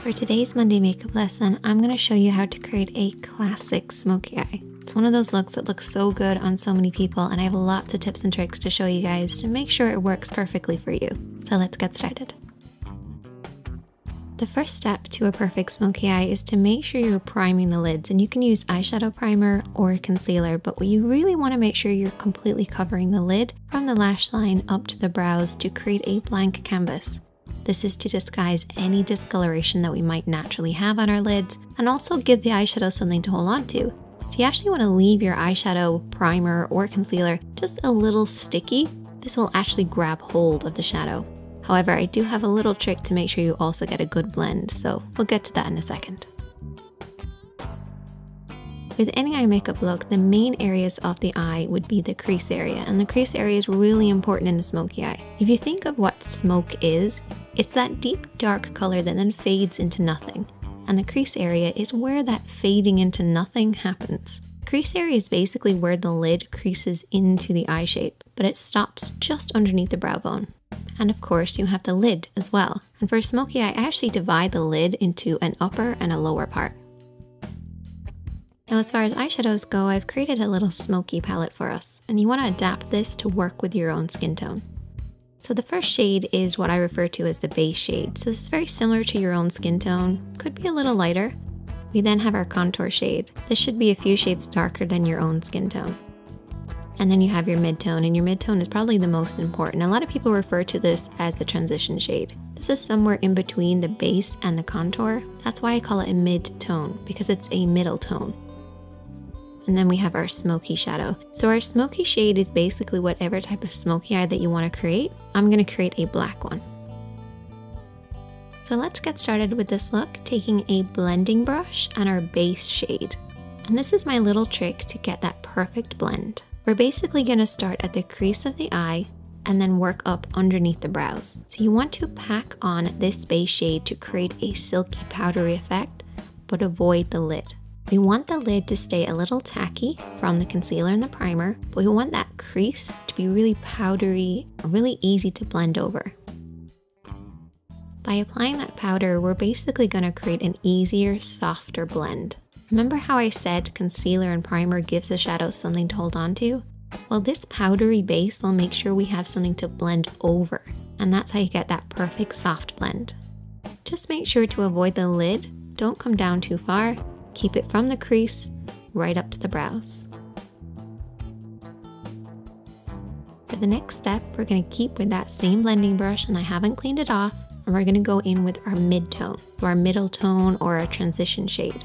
For today's Monday makeup lesson, I'm going to show you how to create a classic smoky eye. It's one of those looks that looks so good on so many people, and I have lots of tips and tricks to show you guys to make sure it works perfectly for you. So let's get started. The first step to a perfect smoky eye is to make sure you're priming the lids, and you can use eyeshadow primer or concealer, but what you really want to make sure you're completely covering the lid from the lash line up to the brows to create a blank canvas. This is to disguise any discoloration that we might naturally have on our lids and also give the eyeshadow something to hold on to. So you actually want to leave your eyeshadow primer or concealer just a little sticky. This will actually grab hold of the shadow. However, I do have a little trick to make sure you also get a good blend, so we'll get to that in a second. With any eye makeup look, the main areas of the eye would be the crease area, and the crease area is really important in a smoky eye. If you think of what smoke is, it's that deep dark color that then fades into nothing, and the crease area is where that fading into nothing happens. Crease area is basically where the lid creases into the eye shape, but it stops just underneath the brow bone. And of course, you have the lid as well. And for a smoky eye, I actually divide the lid into an upper and a lower part. Now, as far as eyeshadows go, I've created a little smoky palette for us, and you want to adapt this to work with your own skin tone. So the first shade is what I refer to as the base shade. So this is very similar to your own skin tone, could be a little lighter. We then have our contour shade. This should be a few shades darker than your own skin tone. And then you have your mid-tone, and your mid-tone is probably the most important. A lot of people refer to this as the transition shade. This is somewhere in between the base and the contour. That's why I call it a mid-tone, because it's a middle tone. And then we have our smoky shadow. So our smoky shade is basically whatever type of smoky eye that you want to create. I'm going to create a black one. So let's get started with this look, taking a blending brush and our base shade. And this is my little trick to get that perfect blend. We're basically going to start at the crease of the eye and then work up underneath the brows. So you want to pack on this base shade to create a silky powdery effect, but avoid the lid. We want the lid to stay a little tacky from the concealer and the primer, but we want that crease to be really powdery, really easy to blend over. By applying that powder, we're basically going to create an easier, softer blend. Remember how I said concealer and primer gives the shadow something to hold on to? Well, this powdery base will make sure we have something to blend over, and that's how you get that perfect soft blend. Just make sure to avoid the lid, don't come down too far, keep it from the crease right up to the brows. For the next step, we're going to keep with that same blending brush, and I haven't cleaned it off, and we're going to go in with our mid-tone, or our middle tone, or our transition shade.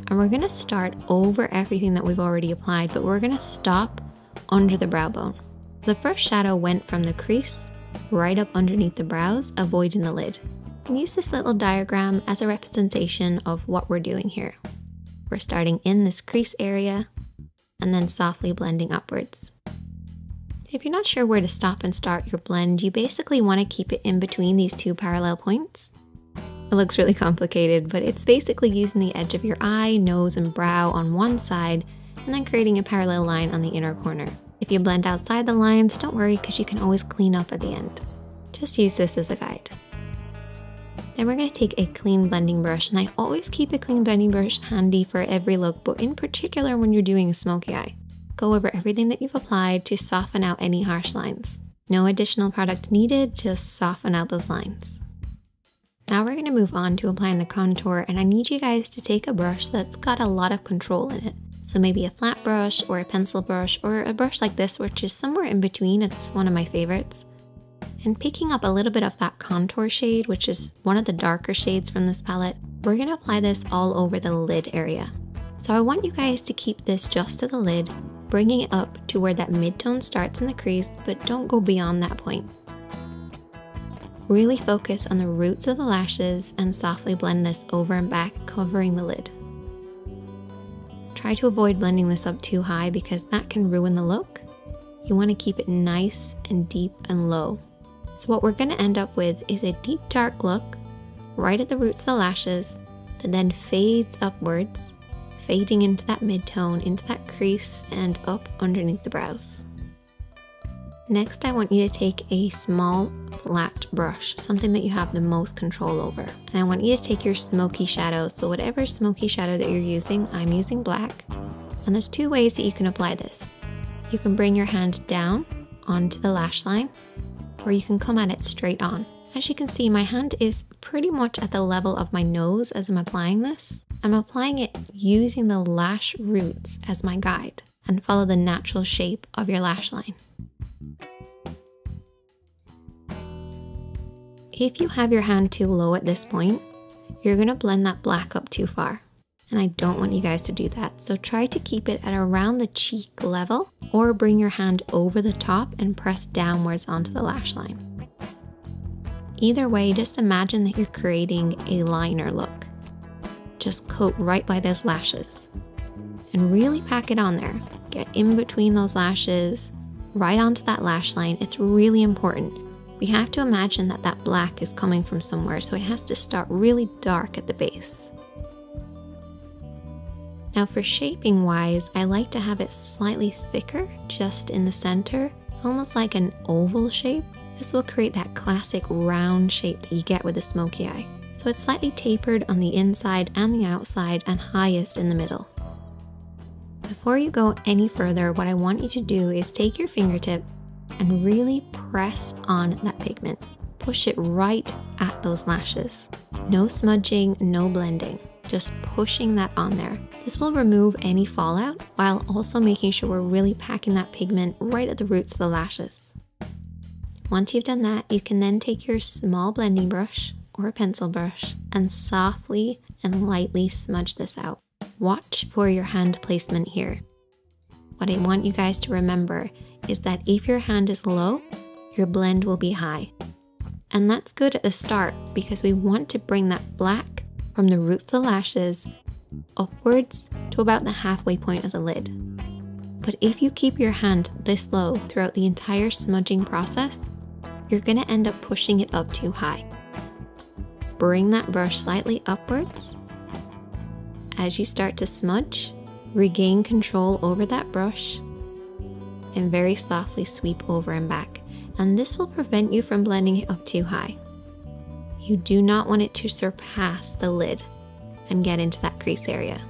And we're going to start over everything that we've already applied, but we're going to stop under the brow bone. The first shadow went from the crease right up underneath the brows, avoiding the lid. And use this little diagram as a representation of what we're doing here. We're starting in this crease area and then softly blending upwards. If you're not sure where to stop and start your blend, you basically want to keep it in between these two parallel points. It looks really complicated, but it's basically using the edge of your eye, nose, and brow on one side and then creating a parallel line on the inner corner. If you blend outside the lines, don't worry because you can always clean up at the end. Just use this as a guide. Then we're going to take a clean blending brush, and I always keep a clean blending brush handy for every look, but in particular when you're doing a smoky eye. Go over everything that you've applied to soften out any harsh lines. No additional product needed, just soften out those lines. Now we're going to move on to applying the contour, and I need you guys to take a brush that's got a lot of control in it. So maybe a flat brush or a pencil brush or a brush like this, which is somewhere in between. It's one of my favorites. And picking up a little bit of that contour shade, which is one of the darker shades from this palette, we're going to apply this all over the lid area. So I want you guys to keep this just to the lid, bringing it up to where that mid-tone starts in the crease, but don't go beyond that point. Really focus on the roots of the lashes and softly blend this over and back, covering the lid. Try to avoid blending this up too high because that can ruin the look. You want to keep it nice and deep and low. So what we're going to end up with is a deep dark look right at the roots of the lashes that then fades upwards, fading into that mid-tone, into that crease and up underneath the brows. Next, I want you to take a small flat brush, something that you have the most control over. And I want you to take your smoky shadow. So whatever smoky shadow that you're using, I'm using black. And there's two ways that you can apply this. You can bring your hand down onto the lash line, or you can come at it straight on. As you can see, my hand is pretty much at the level of my nose as I'm applying this. I'm applying it using the lash roots as my guide, and follow the natural shape of your lash line. If you have your hand too low at this point, you're gonna blend that black up too far. And I don't want you guys to do that. So try to keep it at around the cheek level, or bring your hand over the top and press downwards onto the lash line. Either way, just imagine that you're creating a liner look. Just coat right by those lashes and really pack it on there. Get in between those lashes, right onto that lash line. It's really important. We have to imagine that that black is coming from somewhere, so it has to start really dark at the base. Now for shaping wise, I like to have it slightly thicker just in the center. It's almost like an oval shape. This will create that classic round shape that you get with a smoky eye. So it's slightly tapered on the inside and the outside, and highest in the middle. Before you go any further, what I want you to do is take your fingertip and really press on that pigment. Push it right at those lashes. No smudging, no blending. Just pushing that on there. This will remove any fallout while also making sure we're really packing that pigment right at the roots of the lashes. Once you've done that, you can then take your small blending brush or a pencil brush and softly and lightly smudge this out. Watch for your hand placement here. What I want you guys to remember is that if your hand is low, your blend will be high. And that's good at the start because we want to bring that black from the root of the lashes upwards to about the halfway point of the lid. But if you keep your hand this low throughout the entire smudging process, you're going to end up pushing it up too high. Bring that brush slightly upwards. As you start to smudge, regain control over that brush and very softly sweep over and back. And this will prevent you from blending it up too high. You do not want it to surpass the lid and get into that crease area.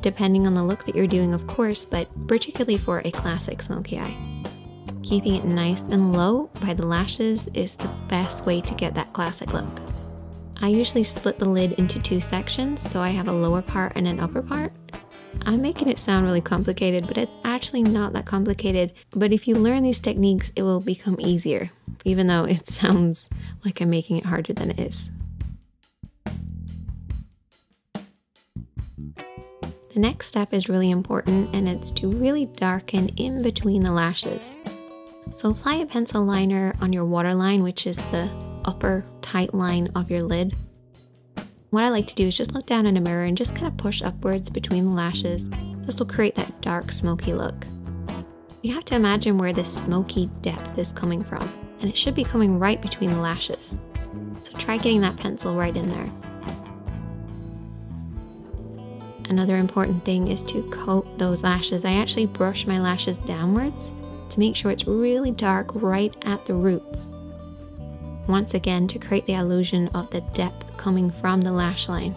Depending on the look that you're doing, of course, but particularly for a classic smoky eye. Keeping it nice and low by the lashes is the best way to get that classic look. I usually split the lid into two sections, so I have a lower part and an upper part. I'm making it sound really complicated, but it's actually not that complicated. But if you learn these techniques, it will become easier, even though it sounds like I'm making it harder than it is. The next step is really important, and it's to really darken in between the lashes. So apply a pencil liner on your waterline, which is the upper tight line of your lid. What I like to do is just look down in a mirror and just kind of push upwards between the lashes. This will create that dark smoky look. You have to imagine where this smoky depth is coming from, and it should be coming right between the lashes. So try getting that pencil right in there. Another important thing is to coat those lashes. I actually brush my lashes downwards to make sure it's really dark right at the roots. Once again, to create the illusion of the depth coming from the lash line.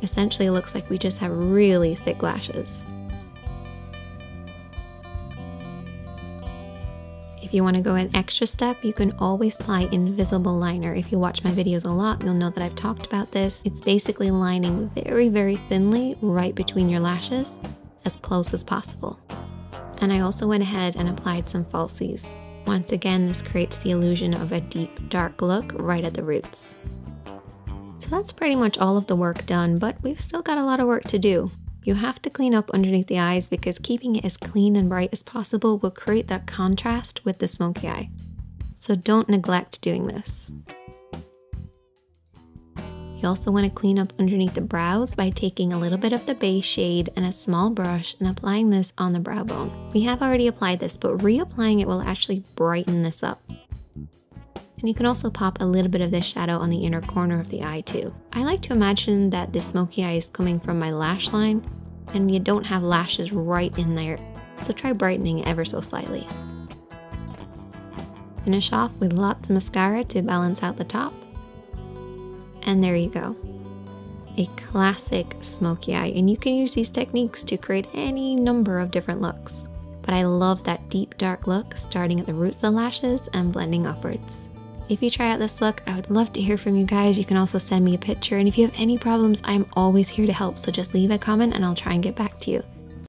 Essentially, it looks like we just have really thick lashes. If you want to go an extra step, you can always apply invisible liner. If you watch my videos a lot, you'll know that I've talked about this. It's basically lining very, very thinly right between your lashes, as close as possible. And I also went ahead and applied some falsies. Once again, this creates the illusion of a deep, dark look right at the roots. So that's pretty much all of the work done, but we've still got a lot of work to do. You have to clean up underneath the eyes because keeping it as clean and bright as possible will create that contrast with the smoky eye. So don't neglect doing this. You also want to clean up underneath the brows by taking a little bit of the base shade and a small brush and applying this on the brow bone. We have already applied this, but reapplying it will actually brighten this up. And you can also pop a little bit of this shadow on the inner corner of the eye too. I like to imagine that the smoky eye is coming from my lash line and you don't have lashes right in there, so try brightening ever so slightly. finish off with lots of mascara to balance out the top. And there you go. A classic smoky eye, and you can use these techniques to create any number of different looks. But I love that deep dark look, starting at the roots of the lashes and blending upwards. If you try out this look, I would love to hear from you guys. You can also send me a picture, and if you have any problems, I'm always here to help, so just leave a comment and I'll try and get back to you.